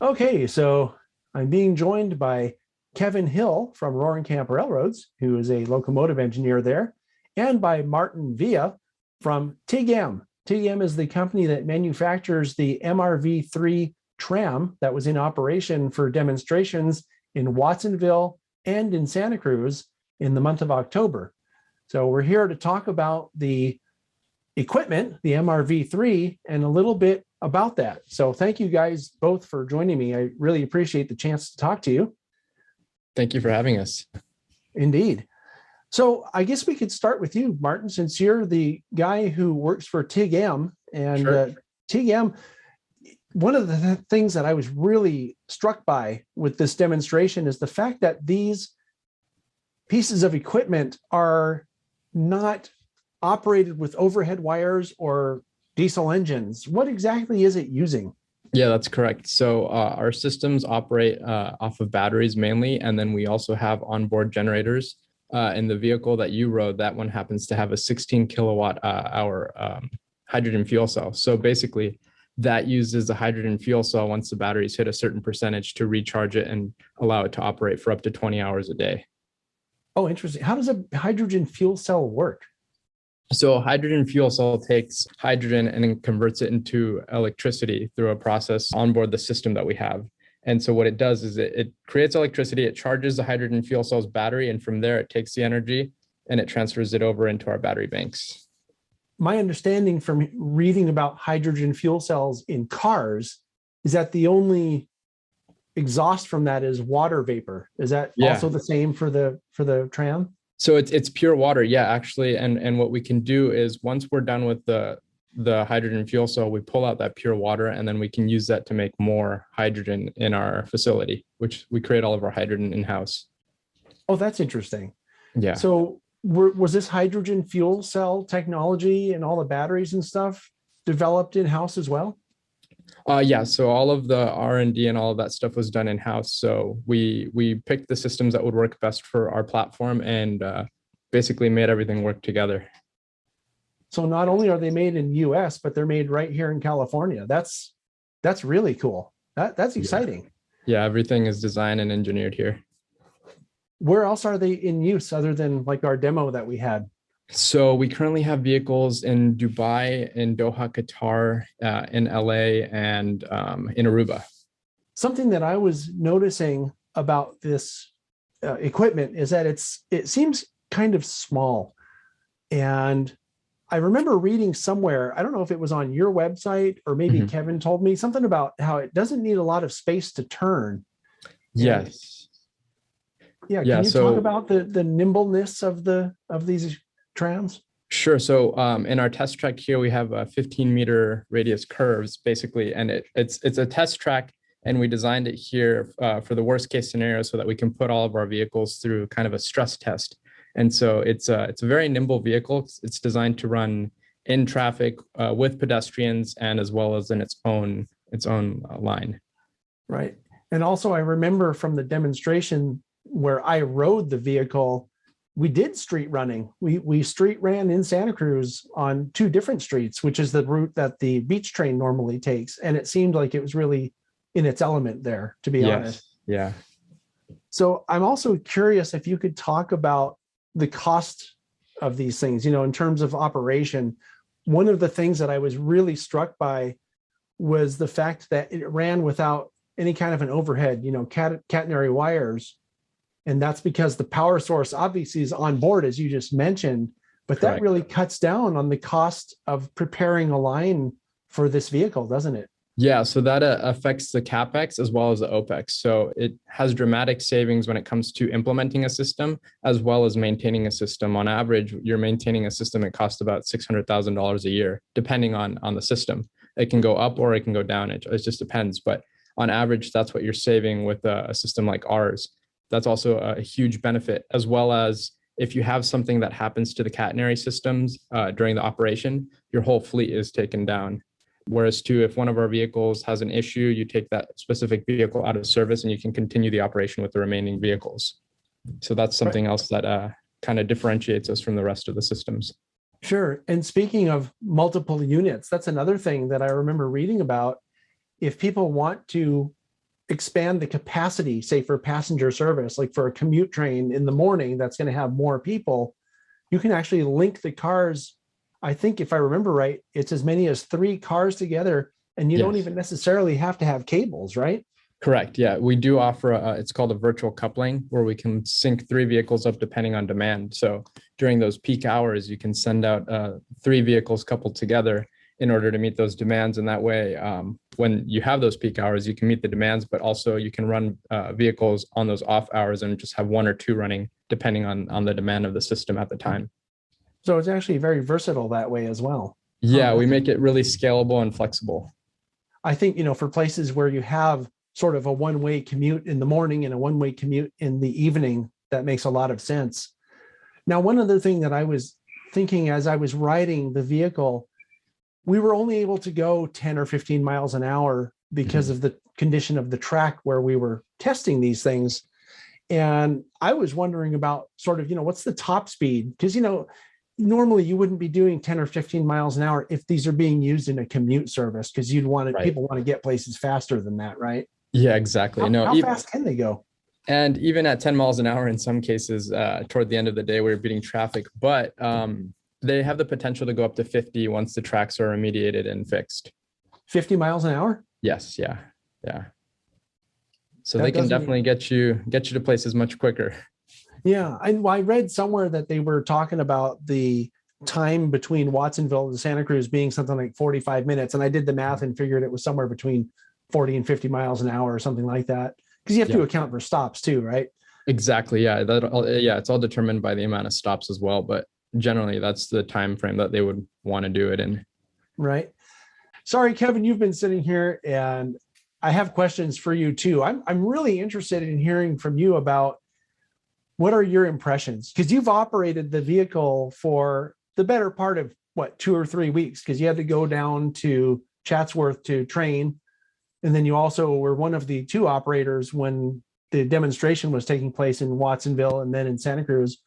Okay, so I'm being joined by Kevin Hill from Roaring Camp Railroads, who is a locomotive engineer there, and by Martin Villa from tig-m. tig-m is the company that manufactures the MRV3 tram that was in operation for demonstrations in Watsonville and in Santa Cruz in the month of October. So we're here to talk about the equipment, the MRV3, and a little bit about that. So thank you guys both for joining me. I really appreciate the chance to talk to you. Thank you for having us. Indeed. So I guess we could start with you, Martin, since you're the guy who works for tig-m. And Sure. tig-m, one of the things that I was really struck by with this demonstration is the fact that these pieces of equipment are not operated with overhead wires or diesel engines. What exactly is it using? Yeah, that's correct. So our systems operate off of batteries mainly, and then we also have onboard generators. In the vehicle that you rode, that one happens to have a 16 kilowatt hour hydrogen fuel cell. So basically, that uses the hydrogen fuel cell once the batteries hit a certain percentage to recharge it and allow it to operate for up to 20 hours a day. Oh, interesting. How does a hydrogen fuel cell work? So a hydrogen fuel cell takes hydrogen and then converts it into electricity through a process onboard the system that we have. And so what it does is it creates electricity, it charges the hydrogen fuel cell's battery, and from there it takes the energy and it transfers it over into our battery banks. My understanding from reading about hydrogen fuel cells in cars is that the only exhaust from that is water vapor. Is that also the same for the tram? So it's pure water, yeah, actually. And what we can do is once we're done with the hydrogen fuel cell, we pull out that pure water, and then we can use that to make more hydrogen in our facility, which we create all of our hydrogen in-house. Oh, that's interesting. Yeah. So was this hydrogen fuel cell technology and all the batteries and stuff developed in-house as well? Yeah, so all of the R&D and all of that stuff was done in-house. So we picked the systems that would work best for our platform and basically made everything work together. So not only are they made in US, but they're made right here in California. That's really cool. That's exciting. Yeah, everything is designed and engineered here. Where else are they in use other than like our demo that we had? So we currently have vehicles in Dubai, in Doha, Qatar, in LA, and in Aruba. Something that I was noticing about this equipment is that it seems kind of small. And I remember reading somewhere, I don't know if it was on your website or maybe Kevin told me something about how it doesn't need a lot of space to turn. Yes. Yeah. Can you talk about the nimbleness of these trams? Sure. So in our test track here, we have 15-meter radius curves, basically, and it's a test track, and we designed it here for the worst case scenario so that we can put all of our vehicles through kind of a stress test. And so it's a very nimble vehicle. It's designed to run in traffic with pedestrians and as well as in its own line. Right. And also, I remember from the demonstration where I rode the vehicle, we did street running. We street ran in Santa Cruz on 2 different streets, which is the route that the beach train normally takes. And it seemed like it was really in its element there, to be honest. Yeah. So I'm also curious if you could talk about the cost of these things, in terms of operation. One of the things that I was really struck by was the fact that it ran without any kind of an overhead, catenary wires. And that's because the power source obviously is on board, as you just mentioned, but Correct. That really cuts down on the cost of preparing a line for this vehicle, doesn't it? Yeah, so that affects the CapEx as well as the OpEx. So it has dramatic savings when it comes to implementing a system as well as maintaining a system. On average, you're maintaining a system that costs about $600,000 a year, depending on the system. It can go up or it can go down. It just depends. But on average, that's what you're saving with a system like ours. That's also a huge benefit, as well as if you have something that happens to the catenary systems during the operation, your whole fleet is taken down. Whereas too, if one of our vehicles has an issue, you take that specific vehicle out of service and you can continue the operation with the remaining vehicles. So that's something else that kind of differentiates us from the rest of the systems. Sure. And speaking of multiple units, that's another thing that I remember reading about. If people want to expand the capacity, say for passenger service, like for a commute train in the morning that's going to have more people, you can actually link the cars. I think if I remember right, it's as many as 3 cars together, and you don't Yes. even necessarily have to have cables, right? Correct. Yeah, we do offer it's called a virtual coupling, where we can sync 3 vehicles up depending on demand. So during those peak hours, you can send out 3 vehicles coupled together in order to meet those demands. And that way, when you have those peak hours, you can meet the demands, but also you can run vehicles on those off hours and just have 1 or 2 running depending on the demand of the system at the time. So it's actually very versatile that way as well. Yeah, we make it really scalable and flexible. I think, for places where you have sort of a one-way commute in the morning and a one-way commute in the evening, that makes a lot of sense. Now, one other thing that I was thinking as I was riding the vehicle, we were only able to go 10 or 15 miles an hour because of the condition of the track where we were testing these things. And I was wondering about sort of, what's the top speed? Because, normally you wouldn't be doing 10 or 15 miles an hour if these are being used in a commute service, because people want to get places faster than that, right? Yeah, exactly. How fast can they go? And even at 10 miles an hour, in some cases, toward the end of the day, we're beating traffic, but they have the potential to go up to 50 once the tracks are remediated and fixed. 50 miles an hour? Yes. Yeah. Yeah. So they can definitely get you to places much quicker. Yeah. I read somewhere that they were talking about the time between Watsonville and Santa Cruz being something like 45 minutes. And I did the math and figured it was somewhere between 40 and 50 miles an hour or something like that. Because you have to account for stops too, right? Exactly. Yeah. It's all determined by the amount of stops as well. But generally, that's the time frame that they would want to do it in. Right. Sorry, Kevin, you've been sitting here and I have questions for you too. I'm really interested in hearing from you about what are your impressions? Because you've operated the vehicle for the better part of 2 or 3 weeks, because you had to go down to Chatsworth to train. And then you also were one of the 2 operators when the demonstration was taking place in Watsonville and then in Santa Cruz.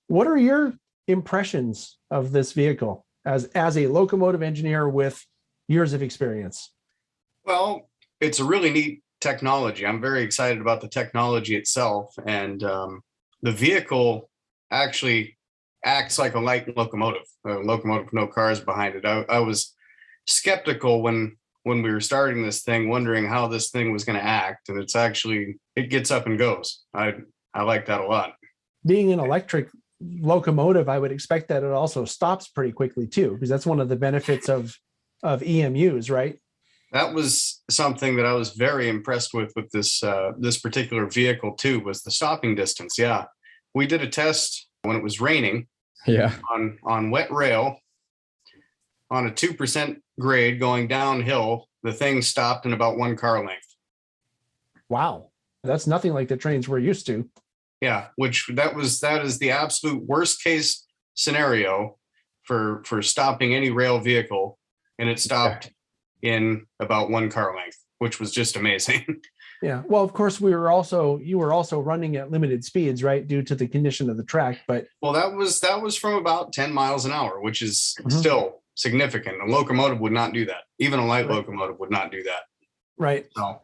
What are your impressions of this vehicle as a locomotive engineer with years of experience? Well, it's a really neat technology. I'm very excited about the technology itself. And the vehicle actually acts like a light locomotive, with no cars behind it. I was skeptical when we were starting this thing, wondering how this thing was going to act. And it gets up and goes. I like that a lot. Being an electric locomotive, I would expect that it also stops pretty quickly too, because that's one of the benefits of EMUs, right? That was something that I was very impressed with this particular vehicle too, was the stopping distance. Yeah, we did a test when it was raining. Yeah. On wet rail, on a 2% grade going downhill, the thing stopped in about 1 car length. Wow, that's nothing like the trains we're used to. Yeah, that is the absolute worst case scenario for stopping any rail vehicle, and it stopped in about 1 car length, which was just amazing. Yeah. Well, of course, you were also running at limited speeds, right? Due to the condition of the track. But that was from about 10 miles an hour, which is still significant. A locomotive would not do that. Even a light locomotive would not do that. Right. So,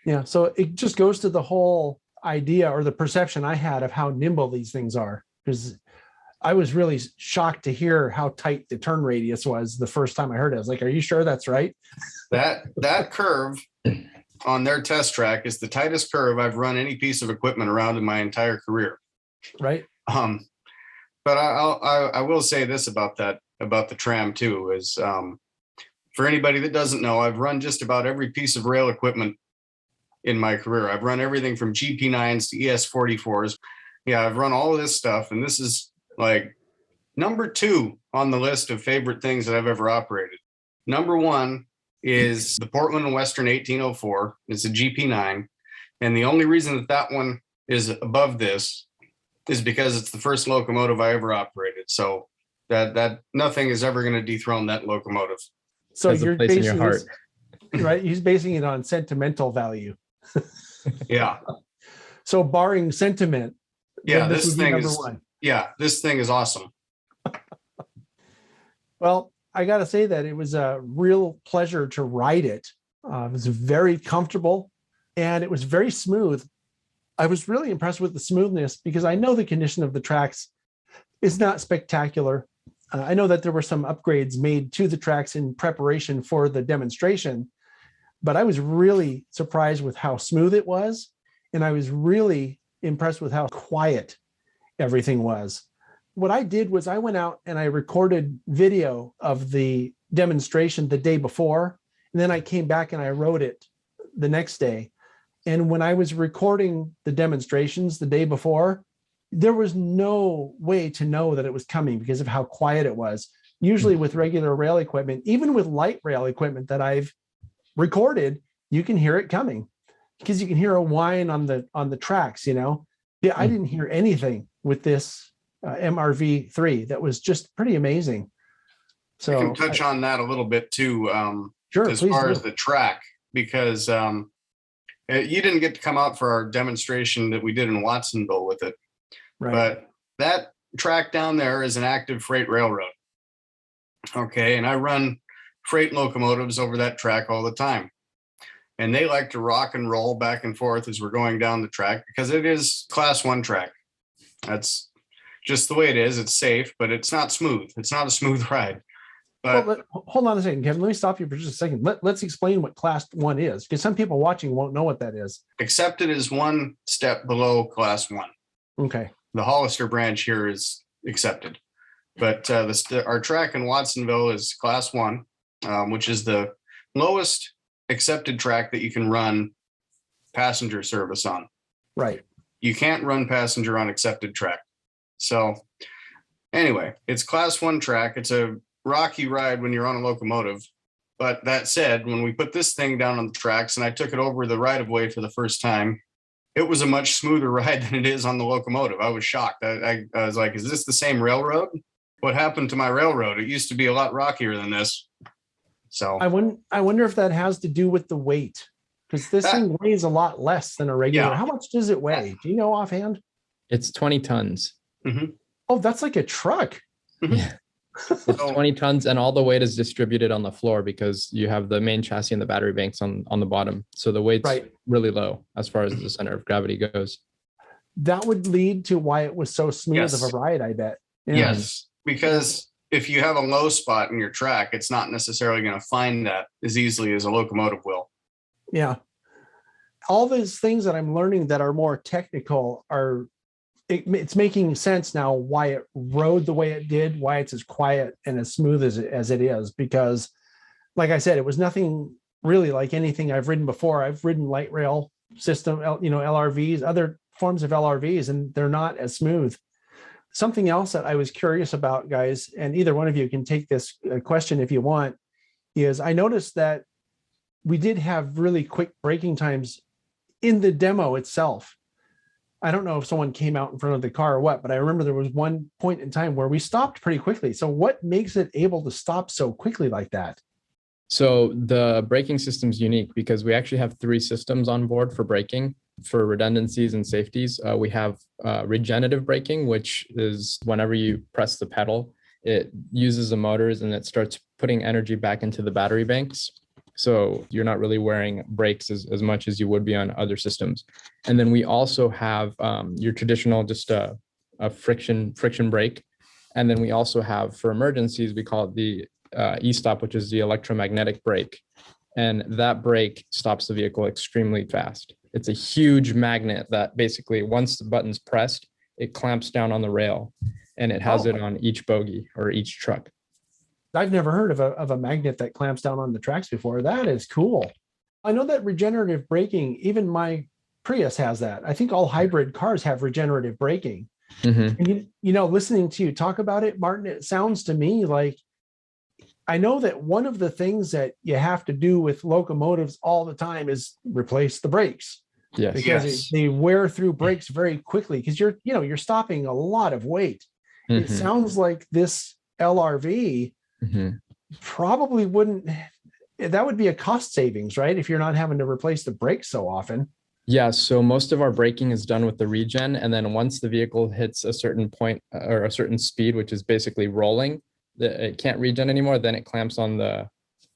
yeah. So it just goes to the whole idea or the perception I had of how nimble these things are, because I was really shocked to hear how tight the turn radius was the first time I heard it. I was like, are you sure that's right? That curve on their test track is the tightest curve I've run any piece of equipment around in my entire career. Right. But I will say this about the Tram too, is for anybody that doesn't know, I've run just about every piece of rail equipment in my career. I've run everything from GP9s to ES44s. Yeah, I've run all of this stuff, and this is like number 2 on the list of favorite things that I've ever operated. Number 1 is the Portland and Western 1804. It's a GP9. And the only reason that one is above this is because it's the first locomotive I ever operated. So that nothing is ever going to dethrone that locomotive. So you're basing your heart. Right? He's basing it on sentimental value. Yeah. So barring sentiment, this thing number is 1. Yeah, this thing is awesome. Well, I got to say that it was a real pleasure to ride it. It was very comfortable. and it was very smooth. I was really impressed with the smoothness because I know the condition of the tracks is not spectacular. I know that there were some upgrades made to the tracks in preparation for the demonstration, but I was really surprised with how smooth it was. And I was really impressed with how quiet everything was. What I did was I went out and I recorded video of the demonstration the day before, and then I came back and I wrote it the next day. And when I was recording the demonstrations the day before, there was no way to know that it was coming because of how quiet it was. Usually with regular rail equipment, even with light rail equipment that I've recorded, you can hear it coming because you can hear a whine on the tracks, you know. Yeah, I didn't hear anything with this MRV3. That was just pretty amazing. So I can touch on that a little bit too, sure, as far as the track, because you didn't get to come out for our demonstration that we did in Watsonville with it. Right. But that track down there is an active freight railroad. Okay. And I run freight locomotives over that track all the time. And they like to rock and roll back and forth as we're going down the track because it is class 1 track. That's just the way it is. It's safe, but it's not smooth. It's not a smooth ride. But hold on a second, Kevin. Let me stop you for just a second. Let's explain what class 1 is, because some people watching won't know what that is. accepted is one step below class 1. Okay. The Hollister branch here is accepted. But our track in Watsonville is class 1, which is the lowest accepted track that you can run passenger service on. Right. You can't run passenger on accepted track. So anyway, it's class 1 track. It's a rocky ride when you're on a locomotive. But that said, when we put this thing down on the tracks and I took it over the right of way for the first time, it was a much smoother ride than it is on the locomotive. I was shocked. I was like, is this the same railroad? What happened to my railroad? It used to be a lot rockier than this. So I wonder if that has to do with the weight, because this thing weighs a lot less than a regular. Yeah. How much does it weigh? Do you know offhand? It's 20 tons. Mm-hmm. Oh, that's like a truck. Mm-hmm. Yeah. It's 20 tons, and all the weight is distributed on the floor because you have the main chassis and the battery banks on the bottom. So the weight's really low as far as the center of gravity goes. That would lead to why it was so smooth of a ride, I bet. Yeah. Yes, because if you have a low spot in your track, it's not necessarily going to find that as easily as a locomotive will. Yeah. All these things that I'm learning that are more technical it's making sense now why it rode the way it did, why it's as quiet and as smooth as it is, because like I said, it was nothing really like anything I've ridden before. I've ridden light rail system, LRVs, other forms of LRVs, and they're not as smooth. Something else that I was curious about, guys, and either one of you can take this question if you want, is I noticed that we did have really quick braking times in the demo itself. I don't know if someone came out in front of the car or what, but I remember there was one point in time where we stopped pretty quickly. So what makes it able to stop so quickly like that? So the braking system is unique because we actually have 3 systems on board for braking for redundancies and safeties. We have regenerative braking, which is whenever you press the pedal, it uses the motors and it starts putting energy back into the battery banks. So you're not really wearing brakes as much as you would be on other systems. And then we also have your traditional just a friction brake. And then we also have, for emergencies, we call it the e-stop, which is the electromagnetic brake. And that brake stops the vehicle extremely fast. It's a huge magnet that basically, once the button's pressed, it clamps down on the rail and it has it on each bogie or each truck. I've never heard of a magnet that clamps down on the tracks before. That is cool. I know that regenerative braking, even my Prius has that. I think all hybrid cars have regenerative braking. Mm-hmm. And listening to you talk about it, Martin, it sounds to me like, I know that one of the things that you have to do with locomotives all the time is replace the brakes. Yes. Because they wear through brakes very quickly because you're stopping a lot of weight. Mm-hmm. It sounds like this LRV probably wouldn't, that would be a cost savings, right? If you're not having to replace the brakes so often. Yeah, so most of our braking is done with the regen. And then once the vehicle hits a certain point or a certain speed, which is basically rolling, it can't regen anymore, then it clamps on the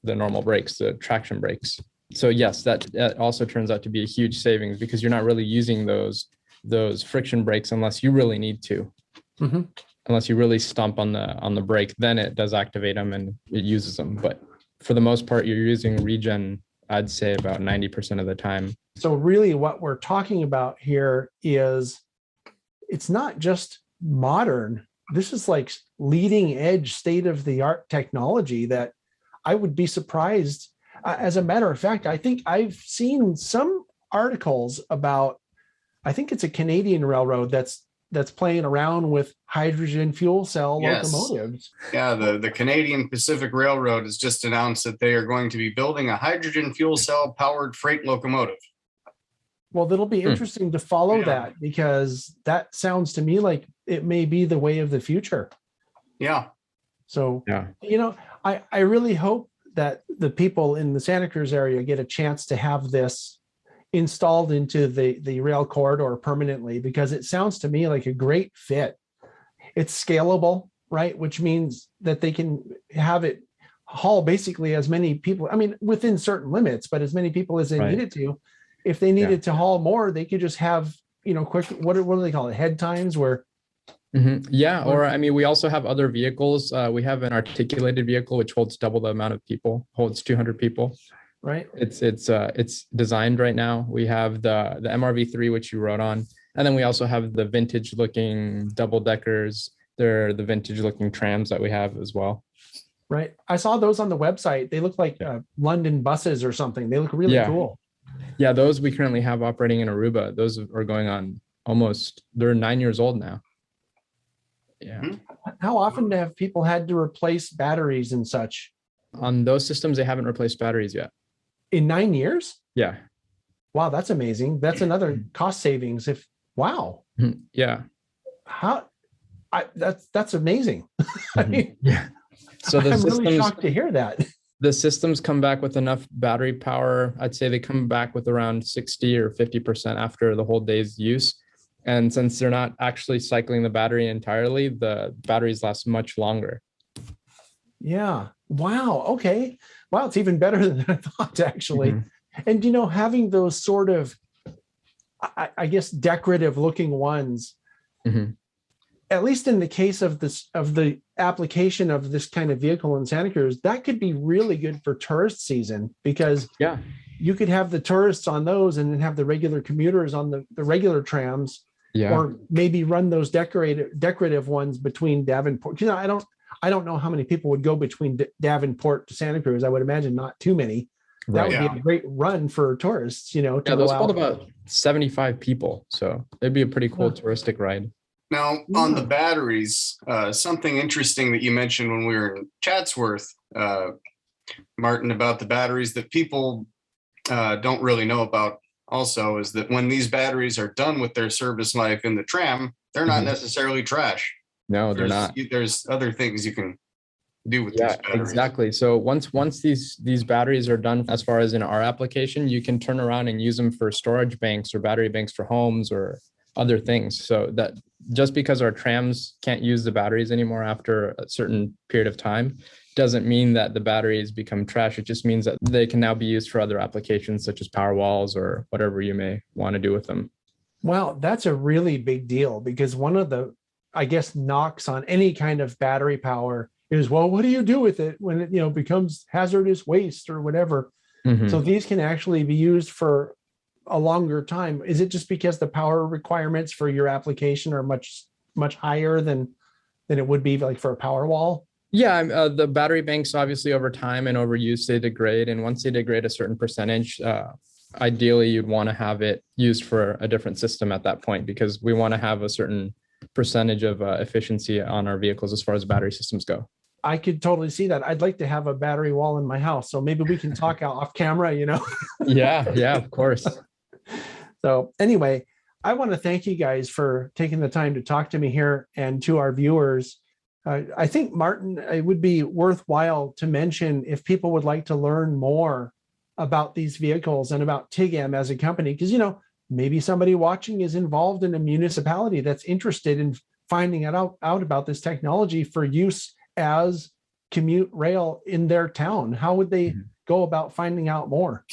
normal brakes, the traction brakes. So yes, that also turns out to be a huge savings because you're not really using those friction brakes unless you really need to. Mm-hmm. Unless you really stomp on the brake, then it does activate them and it uses them. But for the most part, you're using regen, I'd say about 90% of the time. So really what we're talking about here is it's not just modern. This is like leading edge state of the art technology that I would be surprised. As a matter of fact, I think I've seen some articles about, I think it's a Canadian railroad that's playing around with hydrogen fuel cell locomotives. Yeah, the Canadian Pacific Railroad has just announced that they are going to be building a hydrogen fuel cell powered freight locomotive. Well, that'll be interesting to follow that, because that sounds to me like it may be the way of the future. Yeah. So, I really hope that the people in the Santa Cruz area get a chance to have this installed into the rail corridor permanently, because it sounds to me like a great fit. It's scalable, right? Which means that they can have it haul basically as many people, I mean, within certain limits, but as many people as they needed to. If they needed to haul more, they could just have, quick, what do they call it? Head times where. Yeah. Or, I mean, we also have other vehicles. We have an articulated vehicle, which holds double the amount of people, holds 200 people. Right. It's designed right now. We have the MRV3, which you rode on. And then we also have the vintage looking double deckers. They're the vintage looking trams that we have as well. Right. I saw those on the website. They look like London buses or something. They look really cool. Yeah, those we currently have operating in Aruba. Those are going on they're 9 years old now. Yeah. How often have people had to replace batteries and such? On those systems, they haven't replaced batteries yet. In 9 years? Yeah. Wow, that's amazing. That's another cost savings. Wow. Yeah. That's amazing. I mean, So I'm really shocked to hear that. The systems come back with enough battery power. I'd say they come back with around 60 or 50% after the whole day's use. And since they're not actually cycling the battery entirely, the batteries last much longer. Yeah. Wow. Okay. Wow. It's even better than I thought, actually. And, having those sort of, I guess, decorative looking ones, at least in the case of the application of this kind of vehicle in Santa Cruz, that could be really good for tourist season, because you could have the tourists on those and then have the regular commuters on the regular trams, or maybe run those decorative ones between Davenport. I don't know how many people would go between Davenport to Santa Cruz. I would imagine not too many. That would be a great run for tourists, those hold about 75 people. So it'd be a pretty cool touristic ride. Now, on the batteries, something interesting that you mentioned when we were in Chatsworth, Martin, about the batteries that people don't really know about also is that when these batteries are done with their service life in the tram, they're not necessarily trash. No, they're not. There's other things you can do with these batteries. Exactly. So once these batteries are done, as far as in our application, you can turn around and use them for storage banks or battery banks for homes or other things. So that just because our trams can't use the batteries anymore after a certain period of time doesn't mean that the batteries become trash. It just means that they can now be used for other applications such as power walls or whatever you may want to do with them. Well, that's a really big deal, because one of the, I guess, knocks on any kind of battery power is, well, what do you do with it when it becomes hazardous waste or whatever? So these can actually be used for a longer time. Is it just because the power requirements for your application are much higher than it would be like for a power wall? Yeah, the battery banks, obviously, over time and over use, they degrade. And once they degrade a certain percentage, ideally, you'd want to have it used for a different system at that point, because we want to have a certain percentage of efficiency on our vehicles as far as battery systems go. I could totally see that. I'd like to have a battery wall in my house. So maybe we can talk off camera, Yeah, of course. So anyway, I want to thank you guys for taking the time to talk to me here, and to our viewers. I think, Martin, it would be worthwhile to mention, if people would like to learn more about these vehicles and about tig-m as a company, because, maybe somebody watching is involved in a municipality that's interested in finding out about this technology for use as commute rail in their town. How would they go about finding out more?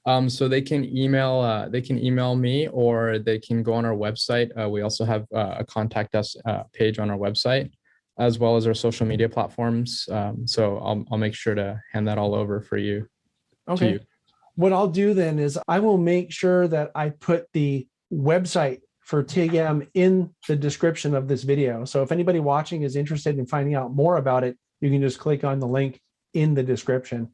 So they can email me, or they can go on our website. We also have a contact us page on our website, as well as our social media platforms. So I'll make sure to hand that all over for you. Okay. To you. What I'll do then is I will make sure that I put the website for tig-m in the description of this video. So if anybody watching is interested in finding out more about it, you can just click on the link in the description.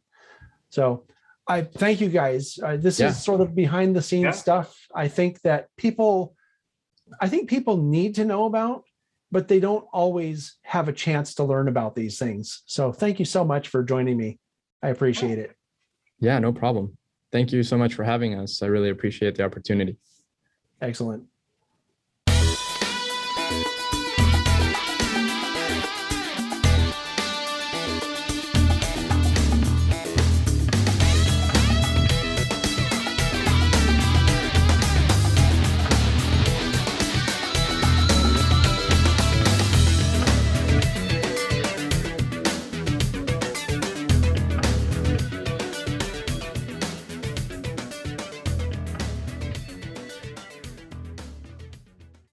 So I thank you guys. This is sort of behind the scenes stuff. I think people need to know about, but they don't always have a chance to learn about these things. So thank you so much for joining me. I appreciate it. Yeah, no problem. Thank you so much for having us. I really appreciate the opportunity. Excellent.